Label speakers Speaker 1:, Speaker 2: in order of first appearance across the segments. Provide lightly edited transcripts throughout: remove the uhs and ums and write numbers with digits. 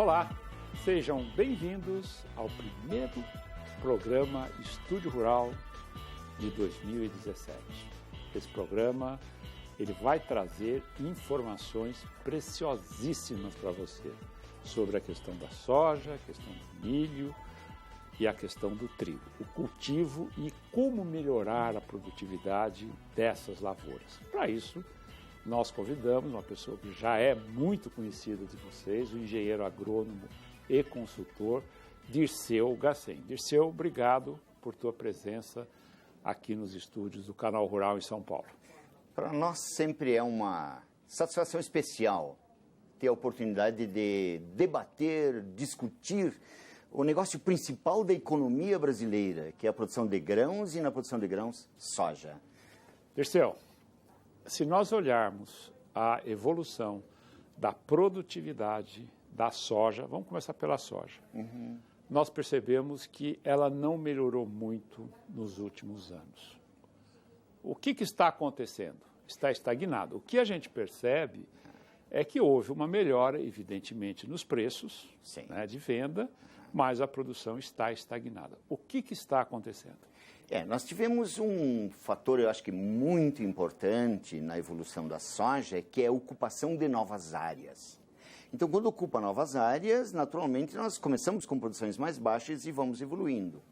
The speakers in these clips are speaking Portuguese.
Speaker 1: Olá, sejam bem-vindos ao primeiro programa Estúdio Rural de 2017. Esse programa ele vai trazer informações preciosíssimas para você sobre a questão da soja, a questão do milho e a questão do trigo, o cultivo e como melhorar a produtividade dessas lavouras. Para isso, nós convidamos uma pessoa que já é muito conhecida de vocês, o engenheiro agrônomo e consultor Dirceu Gassen. Dirceu, obrigado por tua presença aqui nos estúdios do Canal Rural em São Paulo.
Speaker 2: Para nós sempre é uma satisfação especial ter a oportunidade de debater, discutir o negócio principal da economia brasileira, que é a produção de grãos e, na produção de grãos, soja.
Speaker 1: Dirceu, se nós olharmos a evolução da produtividade da soja, vamos começar pela soja, nós percebemos que ela não melhorou muito nos últimos anos. O que está acontecendo? Está estagnado. O que a gente percebe é que houve uma melhora, evidentemente, nos preços, né, de venda, mas a produção está estagnada. O que está acontecendo?
Speaker 2: Nós tivemos um fator, eu acho que muito importante na evolução da soja, que é a ocupação de novas áreas. Então, quando ocupa novas áreas, naturalmente, nós começamos com produções mais baixas e vamos evoluindo.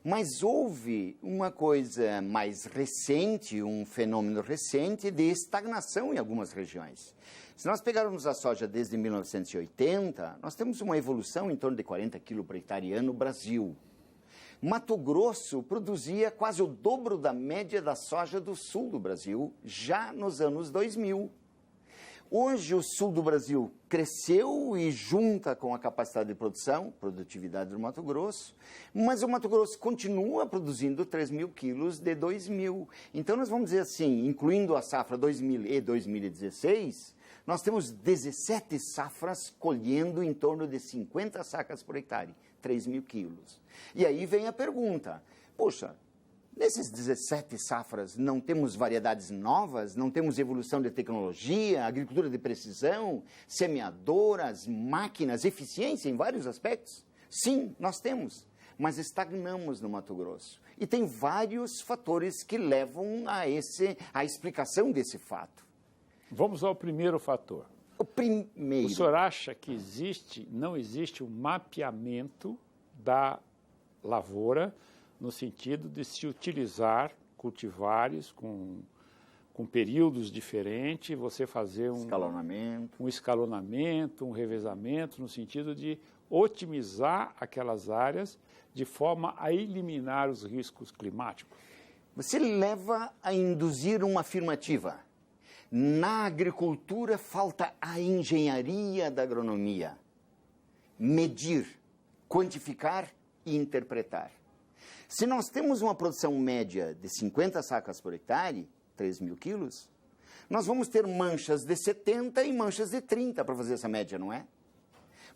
Speaker 2: Mas houve uma coisa mais recente, um fenômeno recente de estagnação em algumas regiões. Se nós pegarmos a soja desde 1980, nós temos uma evolução em torno de 40 kg por hectare ano no Brasil. Mato Grosso produzia quase o dobro da média da soja do sul do Brasil, já nos anos 2000. Hoje o sul do Brasil cresceu e junta com a capacidade de produção, produtividade do Mato Grosso, mas o Mato Grosso continua produzindo 3.000 quilos de 2000. Então nós vamos dizer assim, incluindo a safra 2000 e 2016, nós temos 17 safras colhendo em torno de 50 sacas por hectare, 3.000 quilos. E aí vem a pergunta, poxa, nesses 17 safras não temos variedades novas, não temos evolução de tecnologia, agricultura de precisão, semeadoras, máquinas, eficiência em vários aspectos? Sim, nós temos, mas estagnamos no Mato Grosso. E tem vários fatores que levam a explicação desse fato.
Speaker 1: Vamos ao primeiro fator.
Speaker 2: O primeiro.
Speaker 1: O senhor acha que não existe um mapeamento da lavoura no sentido de se utilizar cultivares com períodos diferentes, você fazer um escalonamento, um revezamento, no sentido de otimizar aquelas áreas de forma a eliminar os riscos climáticos?
Speaker 2: Você leva a induzir uma afirmativa. Na agricultura falta a engenharia da agronomia. Medir, quantificar e interpretar. Se nós temos uma produção média de 50 sacas por hectare, 3.000 quilos, nós vamos ter manchas de 70 e manchas de 30 para fazer essa média, não é?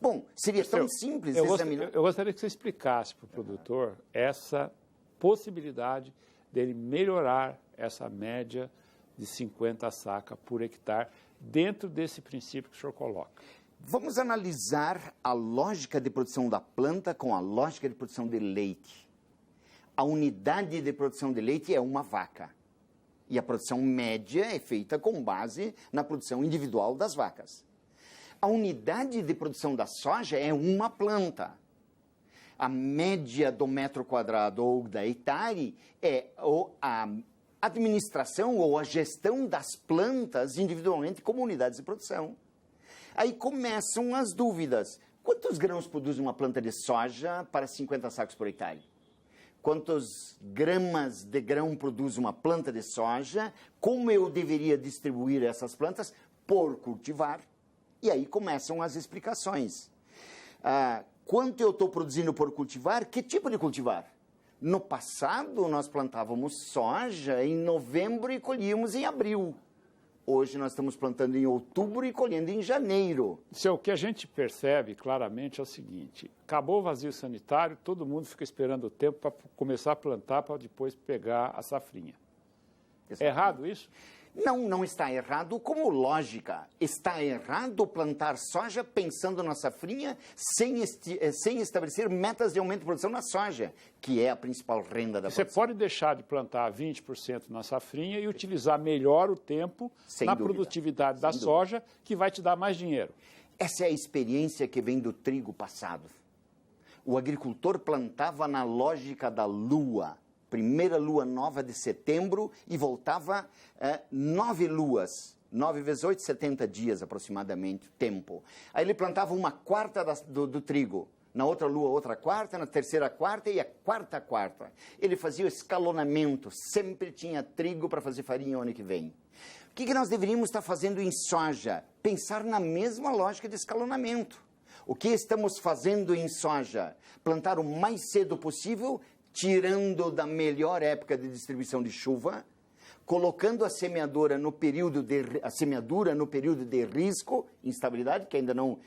Speaker 2: Bom, seria tão simples examinar...
Speaker 1: Eu gostaria que você explicasse para o produtor essa possibilidade dele melhorar essa média de 50 sacas por hectare dentro desse princípio que o senhor coloca.
Speaker 2: Vamos analisar a lógica de produção da planta com a lógica de produção de leite. A unidade de produção de leite é uma vaca. E a produção média é feita com base na produção individual das vacas. A unidade de produção da soja é uma planta. A média do metro quadrado ou da hectare é a administração ou a gestão das plantas individualmente como unidades de produção. Aí começam as dúvidas. Quantos grãos produz uma planta de soja para 50 sacos por hectare? Quantos gramas de grão produz uma planta de soja? Como eu deveria distribuir essas plantas por cultivar? E aí começam as explicações. Quanto eu estou produzindo por cultivar? Que tipo de cultivar? No passado, nós plantávamos soja em novembro e colhíamos em abril. Hoje nós estamos plantando em outubro e colhendo em janeiro.
Speaker 1: O que a gente percebe claramente é o seguinte, acabou o vazio sanitário, todo mundo fica esperando o tempo para começar a plantar para depois pegar a safrinha. Exatamente. É errado isso?
Speaker 2: Não está errado como lógica. Está errado plantar soja pensando na safrinha sem estabelecer metas de aumento de produção na soja, que é a principal renda da produção.
Speaker 1: Você pode deixar de plantar 20% na safrinha e utilizar melhor o tempo na produtividade da soja, que vai te dar mais dinheiro.
Speaker 2: Essa é a experiência que vem do trigo passado. O agricultor plantava na lógica da lua. Primeira lua nova de setembro e voltava 9 luas, 9 vezes 8, 70 dias aproximadamente, tempo. Aí ele plantava uma quarta do trigo, na outra lua outra quarta, na terceira quarta e a quarta quarta. Ele fazia o escalonamento, sempre tinha trigo para fazer farinha o ano que vem. O que nós deveríamos estar fazendo em soja? Pensar na mesma lógica de escalonamento. O que estamos fazendo em soja? Plantar o mais cedo possível, tirando da melhor época de distribuição de chuva, colocando a semeadura no período de risco, instabilidade, que ainda não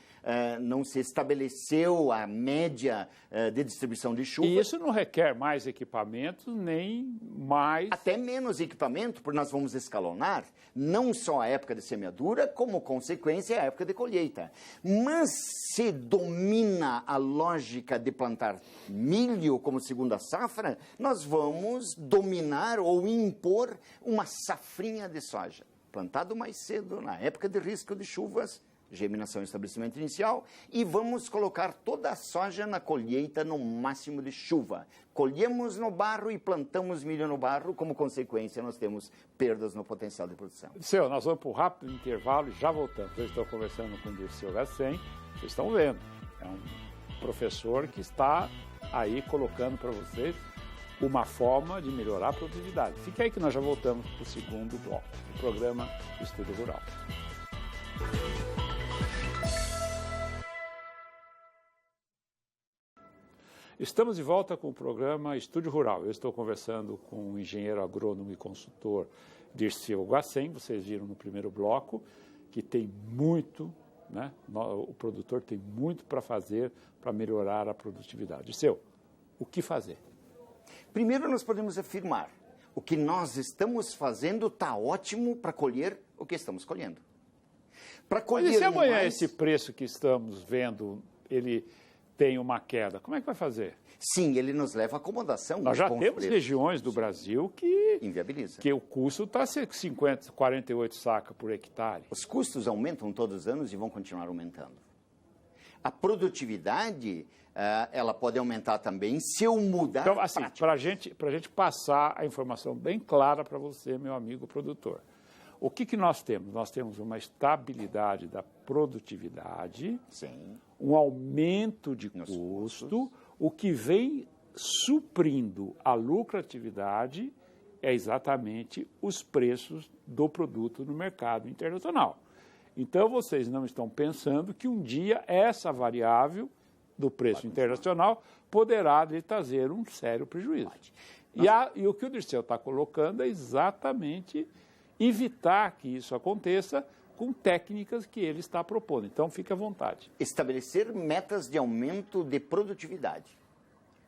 Speaker 2: se estabeleceu a média de distribuição de chuva.
Speaker 1: E isso não requer mais equipamento, nem mais...
Speaker 2: Até menos equipamento, porque nós vamos escalonar não só a época de semeadura, como consequência a época de colheita. Mas se domina a lógica de plantar milho como segunda safra, nós vamos dominar ou impor uma safrinha de soja, plantado mais cedo, na época de risco de chuvas, germinação e estabelecimento inicial, e vamos colocar toda a soja na colheita no máximo de chuva. Colhemos no barro e plantamos milho no barro, como consequência nós temos perdas no potencial de produção.
Speaker 1: Dirceu, nós vamos para um rápido intervalo e já voltamos. Eu estou conversando com o Dirceu Gassen, vocês estão vendo, é um professor que está aí colocando para vocês uma forma de melhorar a produtividade. Fique aí que nós já voltamos para o segundo bloco do programa Estúdio Rural. Estamos de volta com o programa Estúdio Rural. Eu estou conversando com o engenheiro agrônomo e consultor Dirceu Gassen. Vocês viram no primeiro bloco que tem muito, né? O produtor tem muito para fazer para melhorar a produtividade. Dirceu, o que fazer?
Speaker 2: Primeiro, nós podemos afirmar, o que nós estamos fazendo está ótimo para colher o que estamos colhendo.
Speaker 1: Para colher. Mas e se amanhã esse preço que estamos vendo, ele tem uma queda, como é que vai fazer?
Speaker 2: Sim, ele nos leva à acomodação.
Speaker 1: Nós já temos regiões do Brasil que
Speaker 2: inviabiliza.
Speaker 1: Que o custo está 48 sacas por hectare.
Speaker 2: Os custos aumentam todos os anos e vão continuar aumentando. A produtividade, ela pode aumentar também se eu mudar
Speaker 1: então, assim, para a gente passar a informação bem clara para você, meu amigo produtor. O que nós temos? Nós temos uma estabilidade da produtividade,
Speaker 2: sim,
Speaker 1: um aumento de custo, o que vem suprindo a lucratividade é exatamente os preços do produto no mercado internacional. Então, vocês não estão pensando que um dia essa variável do preço internacional poderá lhe trazer um sério prejuízo. E o que o Dirceu está colocando é exatamente evitar que isso aconteça com técnicas que ele está propondo. Então, fique à vontade.
Speaker 2: Estabelecer metas de aumento de produtividade.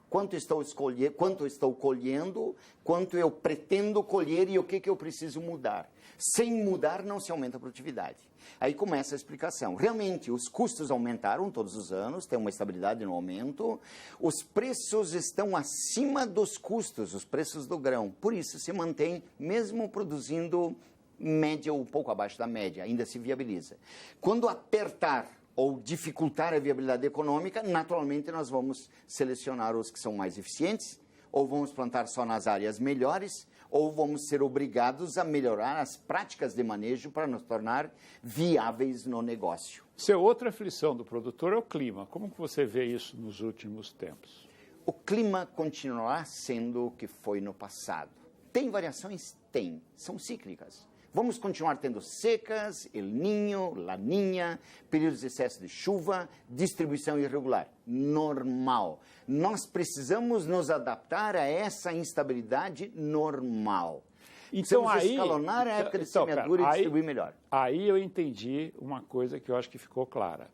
Speaker 2: Quanto estou colhendo, quanto eu pretendo colher e o que eu preciso mudar. Sem mudar, não se aumenta a produtividade. Aí começa a explicação. Realmente, os custos aumentaram todos os anos, tem uma estabilidade no aumento. Os preços estão acima dos custos, os preços do grão. Por isso, se mantém, mesmo produzindo média ou um pouco abaixo da média, ainda se viabiliza. Quando apertar ou dificultar a viabilidade econômica, naturalmente nós vamos selecionar os que são mais eficientes, ou vamos plantar só nas áreas melhores, ou vamos ser obrigados a melhorar as práticas de manejo para nos tornar viáveis no negócio.
Speaker 1: Outra aflição do produtor é o clima. Como que você vê isso nos últimos tempos?
Speaker 2: O clima continuará sendo o que foi no passado. Tem variações? Tem. São cíclicas. Vamos continuar tendo secas, El Niño, Laninha, períodos de excesso de chuva, distribuição irregular. Normal. Nós precisamos nos adaptar a essa instabilidade normal.
Speaker 1: Então,
Speaker 2: precisamos escalonar a época de semeadura e distribuir melhor.
Speaker 1: Aí eu entendi uma coisa que eu acho que ficou clara.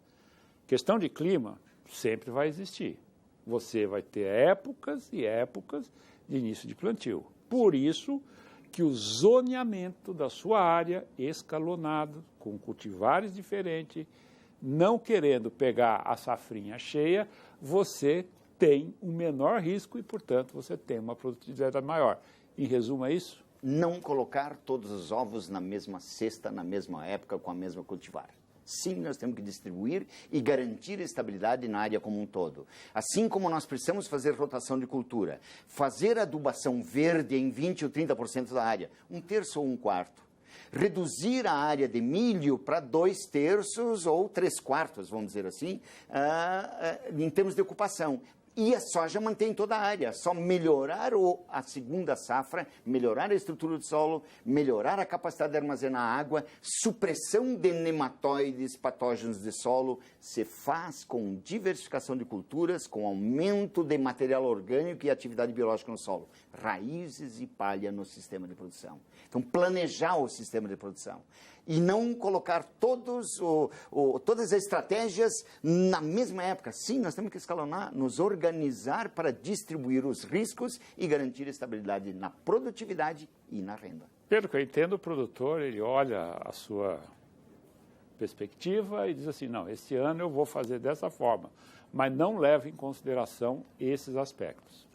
Speaker 1: Questão de clima sempre vai existir. Você vai ter épocas e épocas de início de plantio. Por isso que o zoneamento da sua área, escalonado, com cultivares diferentes, não querendo pegar a safrinha cheia, você tem um menor risco e, portanto, você tem uma produtividade maior. Em resumo, é isso?
Speaker 2: Não colocar todos os ovos na mesma cesta, na mesma época, com a mesma cultivar. Sim, nós temos que distribuir e garantir estabilidade na área como um todo. Assim como nós precisamos fazer rotação de cultura, fazer adubação verde em 20% ou 30% da área, 1/3 ou 1/4. Reduzir a área de milho para 2/3 ou 3/4, vamos dizer assim, em termos de ocupação. E a soja mantém toda a área, só melhorar a segunda safra, melhorar a estrutura do solo, melhorar a capacidade de armazenar água, supressão de nematóides, patógenos de solo, se faz com diversificação de culturas, com aumento de material orgânico e atividade biológica no solo, raízes e palha no sistema de produção. Então, planejar o sistema de produção. E não colocar todas as estratégias na mesma época. Sim, nós temos que escalonar, nos organizar para distribuir os riscos e garantir estabilidade na produtividade e na renda.
Speaker 1: Pelo que eu entendo, o produtor, ele olha a sua perspectiva e diz assim, não, esse ano eu vou fazer dessa forma, mas não leva em consideração esses aspectos.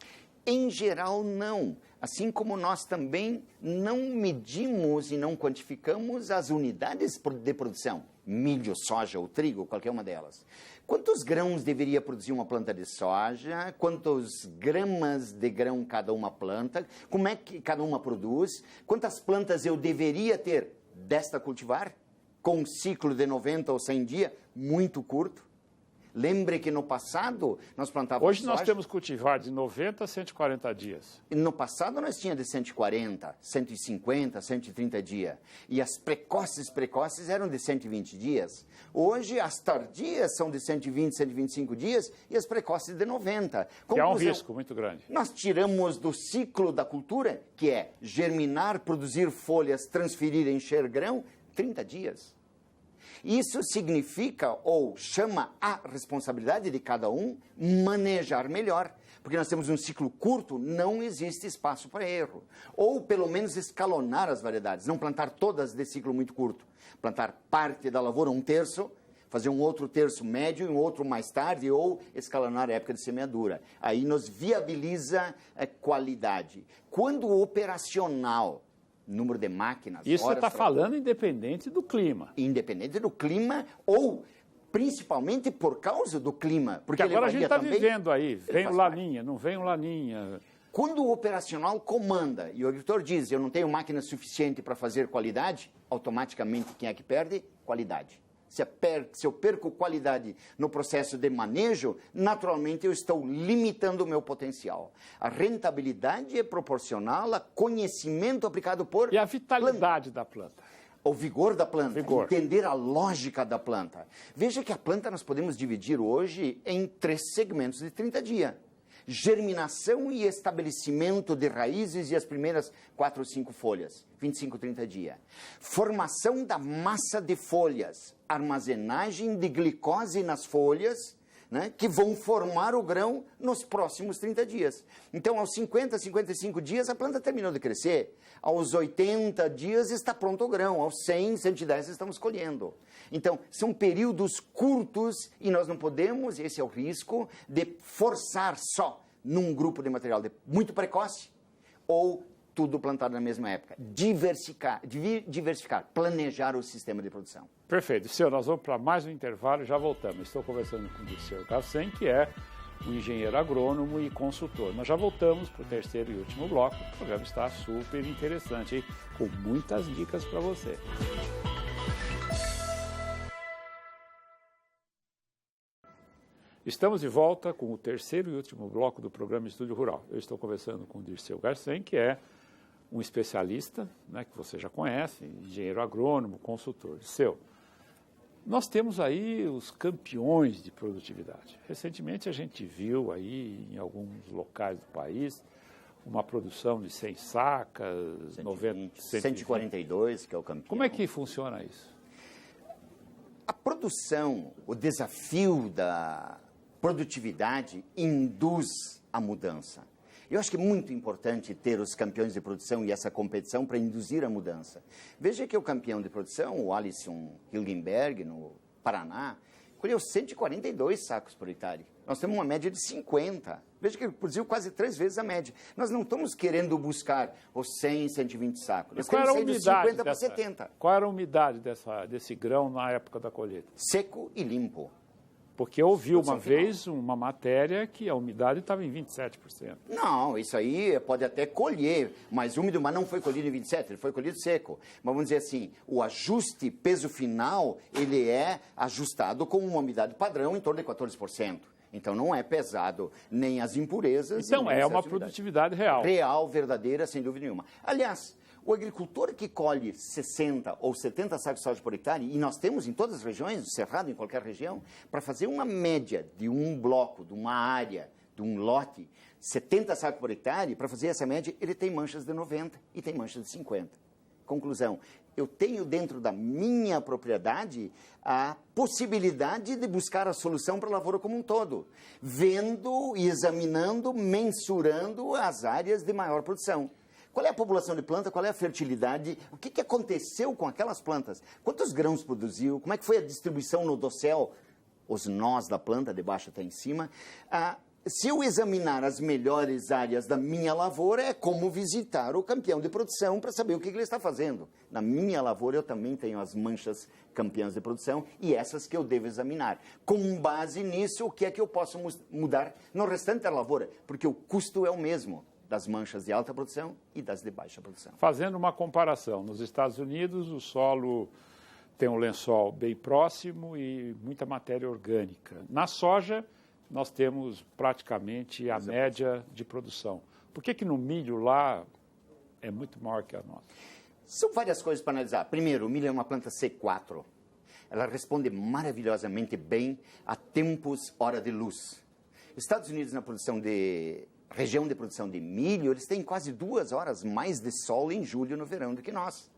Speaker 2: Em geral, não. Assim como nós também não medimos e não quantificamos as unidades de produção, milho, soja ou trigo, qualquer uma delas. Quantos grãos deveria produzir uma planta de soja? Quantos gramas de grão cada uma planta? Como é que cada uma produz? Quantas plantas eu deveria ter desta cultivar? Com um ciclo de 90 ou 100 dias, muito curto. Lembre que no passado nós plantávamos
Speaker 1: Hoje nós temos cultivar de 90 a 140 dias.
Speaker 2: No passado nós tínhamos de 140, 150, 130 dias. E as precoces eram de 120 dias. Hoje as tardias são de 120, 125 dias e as precoces de 90.
Speaker 1: Que é um risco muito grande.
Speaker 2: Nós tiramos do ciclo da cultura, que é germinar, produzir folhas, transferir, encher grão, 30 dias. Isso significa, ou chama a responsabilidade de cada um, manejar melhor. Porque nós temos um ciclo curto, não existe espaço para erro. Ou, pelo menos, escalonar as variedades, não plantar todas de ciclo muito curto. Plantar parte da lavoura, 1/3, fazer um outro terço médio e um outro mais tarde, ou escalonar a época de semeadura. Aí nos viabiliza a qualidade. Quando operacional, número de máquinas...
Speaker 1: Isso você está falando independente do clima.
Speaker 2: Independente do clima ou principalmente por causa do clima.
Speaker 1: Porque agora a gente está vivendo aí, vem o laninha, não vem o laninha.
Speaker 2: Quando o operacional comanda e o agricultor diz, eu não tenho máquina suficiente para fazer qualidade, automaticamente quem é que perde? Qualidade. Se eu perco qualidade no processo de manejo, naturalmente eu estou limitando o meu potencial. A rentabilidade é proporcional a conhecimento aplicado por...
Speaker 1: E a vitalidade da planta.
Speaker 2: O vigor da planta, entender a lógica da planta. Veja que a planta nós podemos dividir hoje em 3 segmentos de 30 dias. Germinação e estabelecimento de raízes e as primeiras 4 ou 5 folhas, 25, 30 dias. Formação da massa de folhas, armazenagem de glicose nas folhas, né, que vão formar o grão nos próximos 30 dias. Então, aos 50, 55 dias, a planta terminou de crescer. Aos 80 dias está pronto o grão. Aos 100, 110 estamos colhendo. Então, são períodos curtos e nós não podemos, esse é o risco, de forçar só num grupo de material muito precoce ou tudo plantado na mesma época. Diversificar, planejar o sistema de produção.
Speaker 1: Perfeito. Senhor, nós vamos para mais um intervalo e já voltamos. Estou conversando com o Dirceu Garcem, que é um engenheiro agrônomo e consultor. Nós já voltamos para o terceiro e último bloco. O programa está super interessante, hein? Com muitas dicas para você. Estamos de volta com o terceiro e último bloco do programa Estúdio Rural. Eu estou conversando com o Dirceu Garcem, que é um especialista, né, que você já conhece, engenheiro agrônomo, consultor. Dirceu, nós temos aí os campeões de produtividade. Recentemente a gente viu aí em alguns locais do país uma produção de 100 sacas,
Speaker 2: 142, que é o campeão.
Speaker 1: Como é que funciona isso?
Speaker 2: A produção, o desafio da produtividade induz a mudança. Eu acho que é muito importante ter os campeões de produção e essa competição para induzir a mudança. Veja que o campeão de produção, o Alisson Hilgenberg, no Paraná, colheu 142 sacos por hectare. Nós temos uma média de 50. Veja que ele produziu quase 3 vezes a média. Nós não estamos querendo buscar os 100, 120 sacos. Nós
Speaker 1: qual era a
Speaker 2: temos
Speaker 1: umidade
Speaker 2: 50 para 70.
Speaker 1: Qual era a umidade desse grão na época da colheita?
Speaker 2: Seco e limpo.
Speaker 1: Porque eu ouvi uma vez uma matéria que a umidade estava em 27%.
Speaker 2: Não, isso aí pode até colher, mais úmido, mas não foi colhido em 27%, ele foi colhido seco. Mas vamos dizer assim, o ajuste peso final, ele é ajustado com uma umidade padrão em torno de 14%. Então não é pesado nem as impurezas.
Speaker 1: Então é uma produtividade real.
Speaker 2: Real, verdadeira, sem dúvida nenhuma. Aliás, o agricultor que colhe 60 ou 70 sacos de soja por hectare, e nós temos em todas as regiões, no Cerrado, em qualquer região, para fazer uma média de um bloco, de uma área, de um lote, 70 sacos por hectare, para fazer essa média, ele tem manchas de 90 e tem manchas de 50. Conclusão, eu tenho dentro da minha propriedade a possibilidade de buscar a solução para a lavoura como um todo, vendo, examinando, mensurando as áreas de maior produção. Qual é a população de planta, qual é a fertilidade, o que aconteceu com aquelas plantas, quantos grãos produziu, como é que foi a distribuição no dossel, os nós da planta, de baixo até em cima. Se eu examinar as melhores áreas da minha lavoura, é como visitar o campeão de produção para saber o que ele está fazendo. Na minha lavoura eu também tenho as manchas campeãs de produção e essas que eu devo examinar. Com base nisso, o que é que eu posso mudar no restante da lavoura? Porque o custo é o mesmo das manchas de alta produção e das de baixa produção.
Speaker 1: Fazendo uma comparação, nos Estados Unidos o solo tem um lençol bem próximo e muita matéria orgânica. Na soja, nós temos praticamente a média de produção. Por que no milho lá é muito maior que a nossa?
Speaker 2: São várias coisas para analisar. Primeiro, o milho é uma planta C4. Ela responde maravilhosamente bem a tempos hora de luz. Estados Unidos, na região de produção de milho, eles têm quase 2 horas mais de sol em julho e no verão do que nós.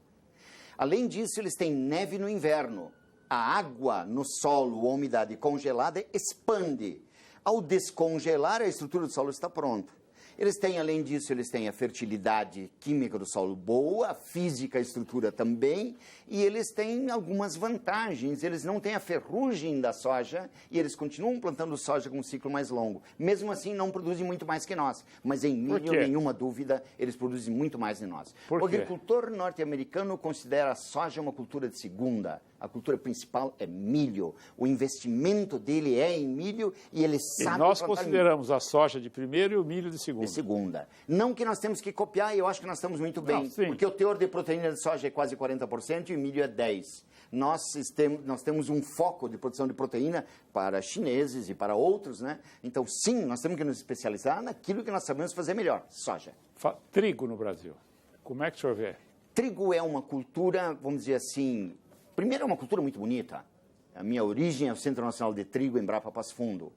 Speaker 2: Além disso, eles têm neve no inverno. A água no solo, a umidade congelada, expande. Ao descongelar, a estrutura do solo está pronta. Eles têm, além disso, eles têm a fertilidade química do solo boa, a física, a estrutura também, e eles têm algumas vantagens. Eles não têm a ferrugem da soja e eles continuam plantando soja com um ciclo mais longo. Mesmo assim, não produzem muito mais que nós. Mas em milho, nenhuma dúvida, eles produzem muito mais de nós. O agricultor norte-americano considera a soja uma cultura de segunda. A cultura principal é milho. O investimento dele é em milho e ele sabe...
Speaker 1: E nós consideramos a soja de primeiro e o milho de segunda.
Speaker 2: De segunda. Não que nós temos que copiar, e eu acho que nós estamos muito bem.
Speaker 1: Não,
Speaker 2: porque o teor de proteína de soja é quase 40% e o milho é 10%. Nós temos um foco de produção de proteína para chineses e para outros, né? Então, sim, nós temos que nos especializar naquilo que nós sabemos fazer melhor, soja.
Speaker 1: Trigo no Brasil. Como é que o senhor vê?
Speaker 2: Trigo é uma cultura, vamos dizer assim... Primeiro, é uma cultura muito bonita. A minha origem é o Centro Nacional de Trigo, Embrapa Passo Fundo.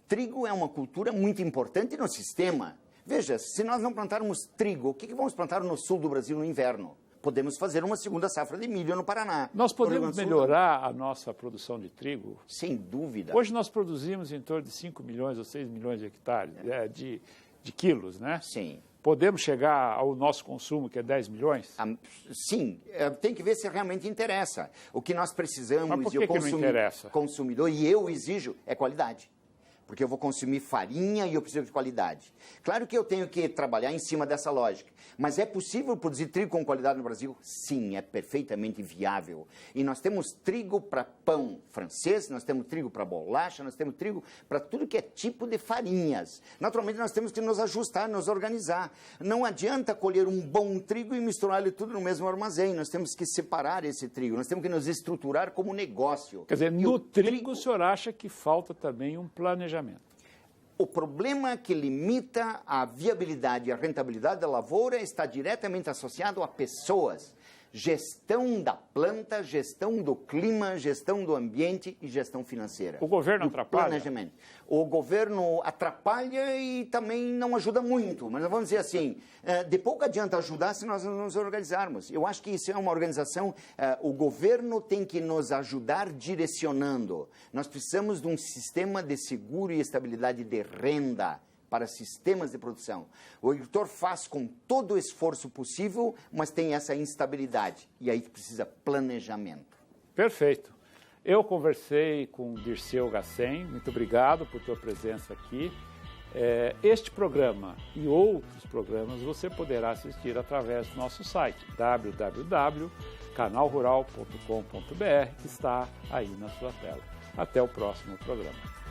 Speaker 2: Trigo é uma cultura muito importante no sistema. Veja, se nós não plantarmos trigo, o que vamos plantar no sul do Brasil no inverno? Podemos fazer uma segunda safra de milho no Paraná.
Speaker 1: Nós podemos melhorar a nossa produção de trigo?
Speaker 2: Sem dúvida.
Speaker 1: Hoje nós produzimos em torno de 5 milhões ou 6 milhões de hectares, de quilos, né?
Speaker 2: Sim.
Speaker 1: Podemos chegar ao nosso consumo, que é 10 milhões?
Speaker 2: Sim, tem que ver se realmente interessa. O que nós precisamos,
Speaker 1: mas por que não interessa?
Speaker 2: Consumidor, e eu exijo, é qualidade. Porque eu vou consumir farinha e eu preciso de qualidade. Claro que eu tenho que trabalhar em cima dessa lógica. Mas é possível produzir trigo com qualidade no Brasil? Sim, é perfeitamente viável. E nós temos trigo para pão francês, nós temos trigo para bolacha, nós temos trigo para tudo que é tipo de farinhas. Naturalmente, nós temos que nos ajustar, nos organizar. Não adianta colher um bom trigo e misturar ele tudo no mesmo armazém. Nós temos que separar esse trigo, nós temos que nos estruturar como negócio.
Speaker 1: Quer dizer, no trigo o senhor acha que falta também um planejamento?
Speaker 2: O problema que limita a viabilidade e a rentabilidade da lavoura está diretamente associado a pessoas. Gestão da planta, gestão do clima, gestão do ambiente e gestão financeira.
Speaker 1: O governo atrapalha?
Speaker 2: Planejamento. O governo atrapalha e também não ajuda muito. Mas vamos dizer assim, de pouco adianta ajudar se nós não nos organizarmos. Eu acho que isso é uma organização, o governo tem que nos ajudar direcionando. Nós precisamos de um sistema de seguro e estabilidade de renda para sistemas de produção. O agricultor faz com todo o esforço possível, mas tem essa instabilidade. E aí precisa planejamento.
Speaker 1: Perfeito. Eu conversei com o Dirceu Gassen. Muito obrigado por tua presença aqui. Este programa e outros programas você poderá assistir através do nosso site www.canalrural.com.br, que está aí na sua tela. Até o próximo programa.